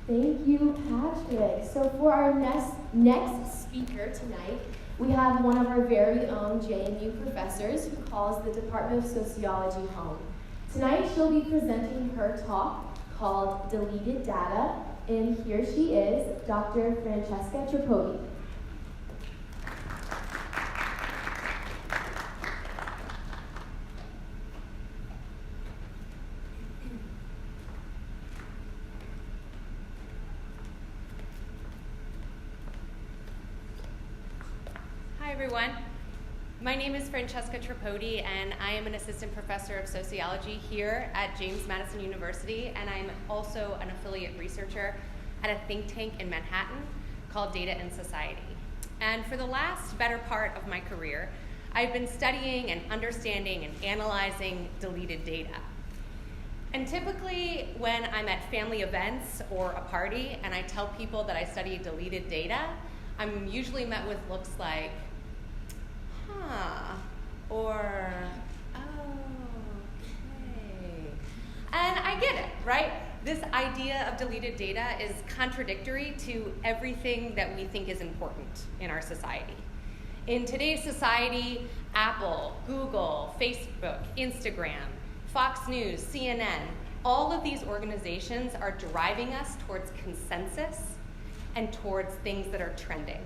Thank you, Patrick. So for our next speaker tonight, we have one of our very own JMU professors who calls the Department of Sociology home. Tonight she'll be presenting her talk called Deleted Data, and here she is, Dr. Francesca Tripodi. Hi everyone. My name is Francesca Tripodi and I am an assistant professor of sociology here at Madison University, and I'm also an affiliate researcher at a think tank in Manhattan called Data and Society. And for the last better part of my career, I've been studying and understanding and analyzing deleted data. And typically when I'm at family events or a party and I tell people that I study deleted data, I'm usually met with looks like, or, okay. And I get it, right? This idea of deleted data is contradictory to everything that we think is important in our society. In today's society, Apple, Google, Facebook, Instagram, Fox News, CNN, all of these organizations are driving us towards consensus and towards things that are trending.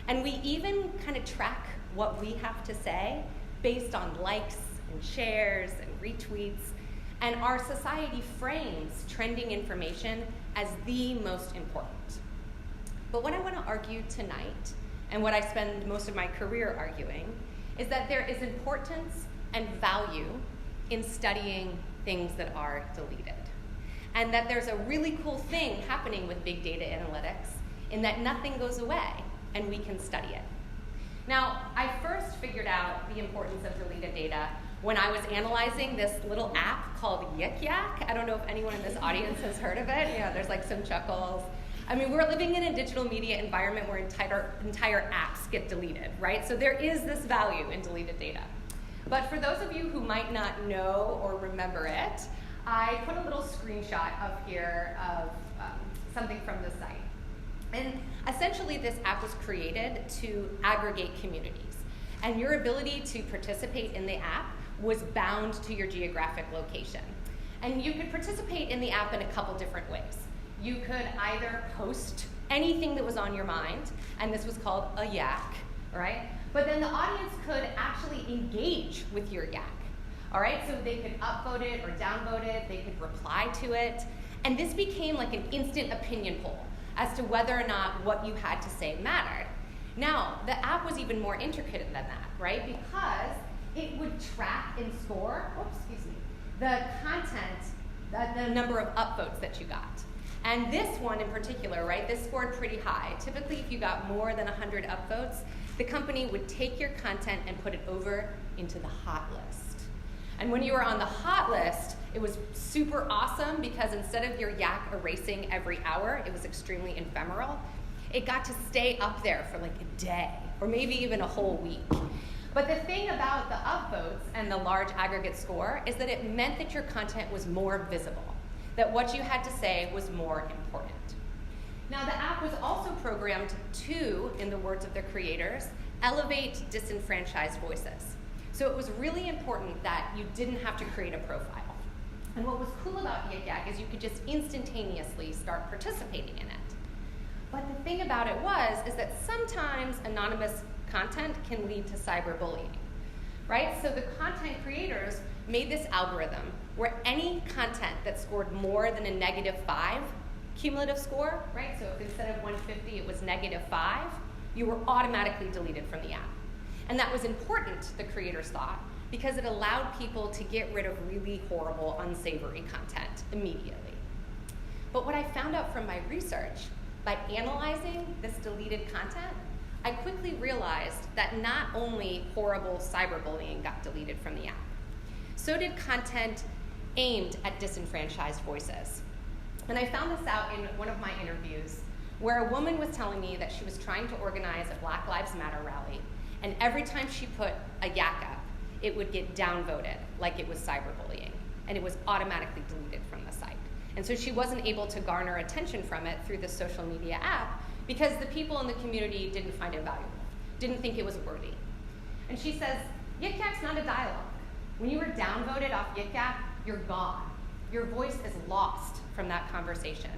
And we even kind of track what we have to say based on likes and shares and retweets. And our society frames trending information as the most important. But what I want to argue tonight, and what I spend most of my career arguing, is that there is importance and value in studying things that are deleted. And that there's a really cool thing happening with big data analytics in that nothing goes away and we can study it. Now, I first figured out the importance of deleted data when I was analyzing this little app called Yik Yak. I don't know if anyone in this audience has heard of it. Yeah, there's like some chuckles. I mean, we're living in a digital media environment where entire apps get deleted, right? So there is this value in deleted data. But for those of you who might not know or remember it, I put a little screenshot up here of something from the site. And essentially, this app was created to aggregate communities. And your ability to participate in the app was bound to your geographic location. And you could participate in the app in a couple different ways. You could either post anything that was on your mind, and this was called a yak, right? But then the audience could actually engage with your yak, all right? So they could upvote it or downvote it, they could reply to it, and this became like an instant opinion poll as to whether or not what you had to say mattered. Now, the app was even more intricate than that, right? Because it would track and score, the content, the number of upvotes that you got. And this one in particular, right, this scored pretty high. Typically, if you got more than 100 upvotes, the company would take your content and put it over into the hot list. And when you were on the hot list, it was super awesome because instead of your yak erasing every hour, it was extremely ephemeral. It got to stay up there for like a day or maybe even a whole week. But the thing about the upvotes and the large aggregate score is that it meant that your content was more visible, that what you had to say was more important. Now, the app was also programmed to, in the words of the creators, elevate disenfranchised voices. So it was really important that you didn't have to create a profile. And what was cool about Yik Yak is you could just instantaneously start participating in it. But the thing about it is that sometimes anonymous content can lead to cyberbullying, right? So the content creators made this algorithm where any content that scored more than a -5 cumulative score, right? So if instead of 150 it was -5, you were automatically deleted from the app. And that was important, the creators thought, because it allowed people to get rid of really horrible, unsavory content immediately. But what I found out from my research, by analyzing this deleted content, I quickly realized that not only horrible cyberbullying got deleted from the app, so did content aimed at disenfranchised voices. And I found this out in one of my interviews, where a woman was telling me that she was trying to organize a Black Lives Matter rally, and every time she put a yak up, it would get downvoted like it was cyberbullying, and it was automatically deleted from the site. And so she wasn't able to garner attention from it through the social media app because the people in the community didn't find it valuable, didn't think it was worthy. And she says, Yik Yak's not a dialogue. When you were downvoted off Yik Yak, you're gone. Your voice is lost from that conversation.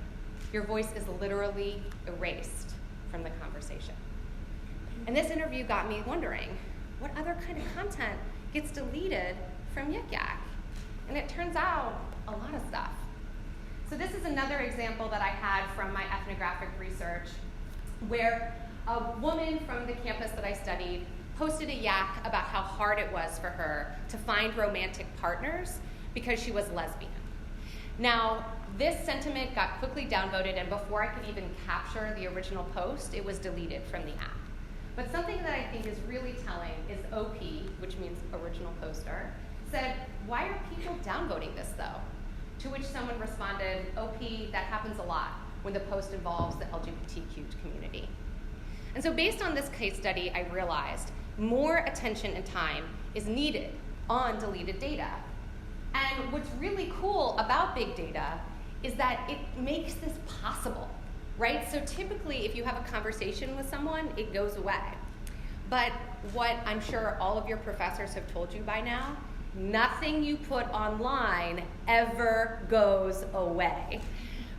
Your voice is literally erased from the conversation. And this interview got me wondering, what other kind of content gets deleted from Yik Yak? And it turns out a lot of stuff. So this is another example that I had from my ethnographic research where a woman from the campus that I studied posted a yak about how hard it was for her to find romantic partners because she was lesbian. Now, this sentiment got quickly downvoted, and before I could even capture the original post, it was deleted from the app. But something that I think is really telling is OP, which means original poster, said, why are people downvoting this though? To which someone responded, OP, that happens a lot when the post involves the LGBTQ community. And so based on this case study, I realized more attention and time is needed on deleted data. And what's really cool about big data is that it makes this possible, right? So typically, if you have a conversation with someone, it goes away. But what I'm sure all of your professors have told you by now, nothing you put online ever goes away,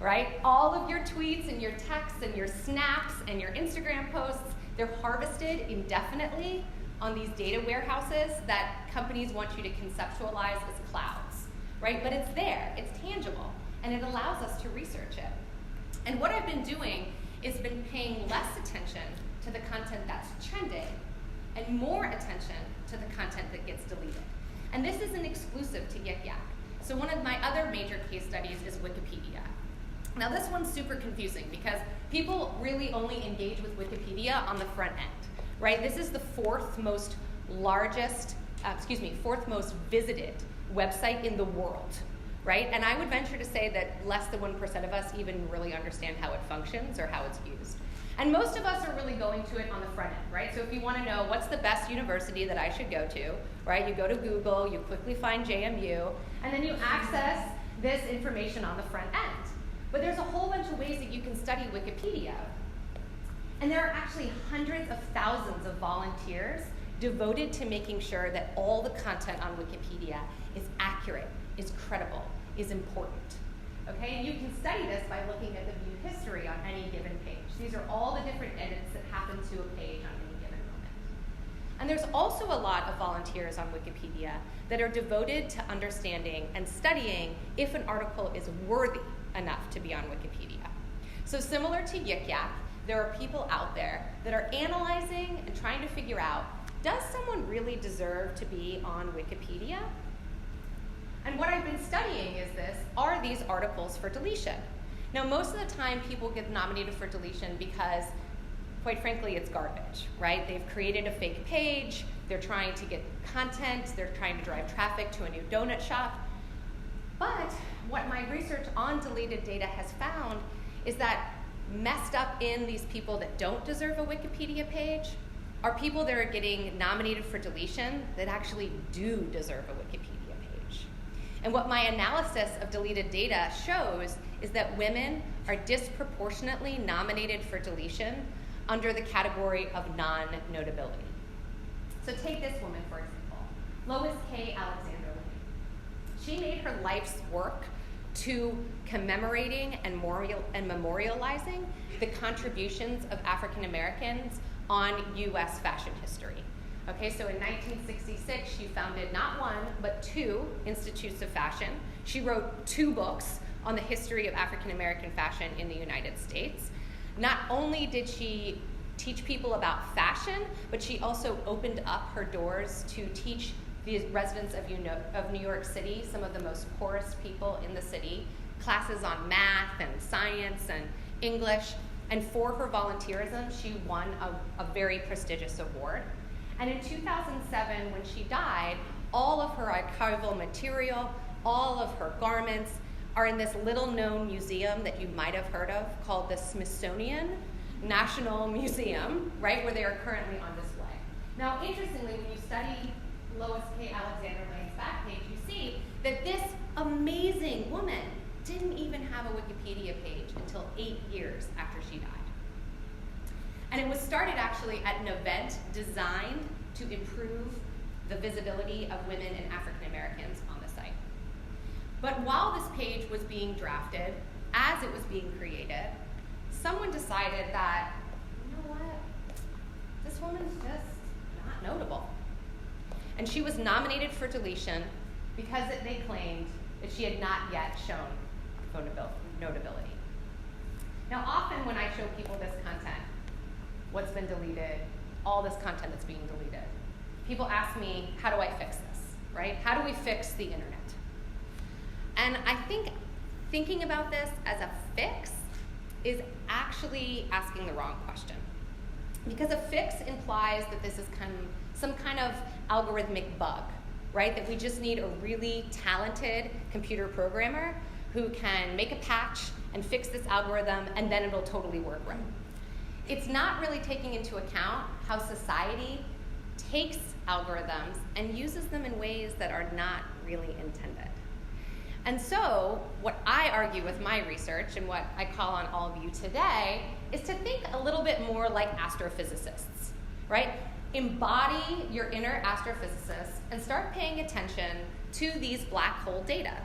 right? All of your tweets and your texts and your snaps and your Instagram posts, they're harvested indefinitely on these data warehouses that companies want you to conceptualize as clouds, right? But it's there, it's tangible, and it allows us to research it. And what I've been doing is been paying less attention to the content that's trending and more attention to the content that gets deleted. And this isn't exclusive to Yik Yak. So one of my other major case studies is Wikipedia. Now this one's super confusing because people really only engage with Wikipedia on the front end, right? This is the fourth most visited website in the world, right? And I would venture to say that less than 1% of us even really understand how it functions or how it's used. And most of us are really going to it on the front end, right? So if you want to know what's the best university that I should go to, right? You go to Google, you quickly find JMU, and then you access this information on the front end. But there's a whole bunch of ways that you can study Wikipedia. And there are actually hundreds of thousands of volunteers devoted to making sure that all the content on Wikipedia is accurate, is credible, is important. Okay, and you can study this by looking at the view history on any given page. These are all the different edits that happen to a page on any given moment. And there's also a lot of volunteers on Wikipedia that are devoted to understanding and studying if an article is worthy enough to be on Wikipedia. So similar to Yik Yak, there are people out there that are analyzing and trying to figure out, does someone really deserve to be on Wikipedia? And what I've been studying is this, are these articles for deletion? Now, most of the time people get nominated for deletion because, quite frankly, it's garbage, right? They've created a fake page, they're trying to get content, they're trying to drive traffic to a new donut shop. But what my research on deleted data has found is that messed up in these people that don't deserve a Wikipedia page are people that are getting nominated for deletion that actually do deserve a Wikipedia page. And what my analysis of deleted data shows is that women are disproportionately nominated for deletion under the category of non-notability. So take this woman, for example, Lois K. Alexander. She made her life's work to commemorating and memorializing the contributions of African Americans on US fashion history. Okay, so in 1966, she founded not one, but 2 institutes of fashion. She wrote 2 books on the history of African American fashion in the United States. Not only did she teach people about fashion, but she also opened up her doors to teach the residents of New York City, some of the most poorest people in the city, classes on math and science and English. And for her volunteerism, she won a very prestigious award. And in 2007, when she died, all of her archival material, all of her garments are in this little-known museum that you might have heard of called the Smithsonian National Museum, right, where they are currently on display. Now, interestingly, when you study Lois K. Alexander Lane's back page, you see that this amazing woman didn't even have a Wikipedia page until 8 years after she died. And it was started actually at an event designed to improve the visibility of women and African Americans on the site. But while this page was being drafted, as it was being created, someone decided that, you know what, this woman's just not notable. And she was nominated for deletion because they claimed that she had not yet shown notability. Now, often when I show people this content, what's been deleted, all this content that's being deleted, people ask me, how do I fix this, right? How do we fix the internet? And I think thinking about this as a fix is actually asking the wrong question. Because a fix implies that this is some kind of algorithmic bug, right? That we just need a really talented computer programmer who can make a patch and fix this algorithm, and then it'll totally work right. It's not really taking into account how society takes algorithms and uses them in ways that are not really intended. And so what I argue with my research and what I call on all of you today is to think a little bit more like astrophysicists, right? Embody your inner astrophysicist and start paying attention to these black hole data,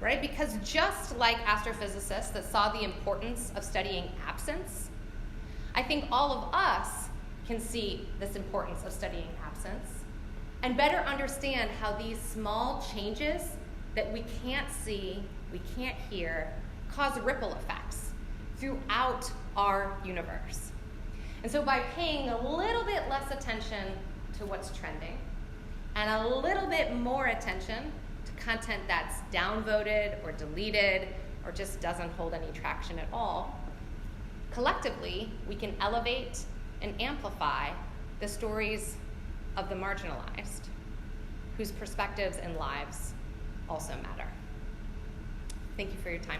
right? Because just like astrophysicists that saw the importance of studying absence, I think all of us can see this importance of studying absence and better understand how these small changes that we can't see, we can't hear, cause ripple effects throughout our universe. And so by paying a little bit less attention to what's trending and a little bit more attention to content that's downvoted or deleted or just doesn't hold any traction at all, collectively, we can elevate and amplify the stories of the marginalized, whose perspectives and lives also matter. Thank you for your time.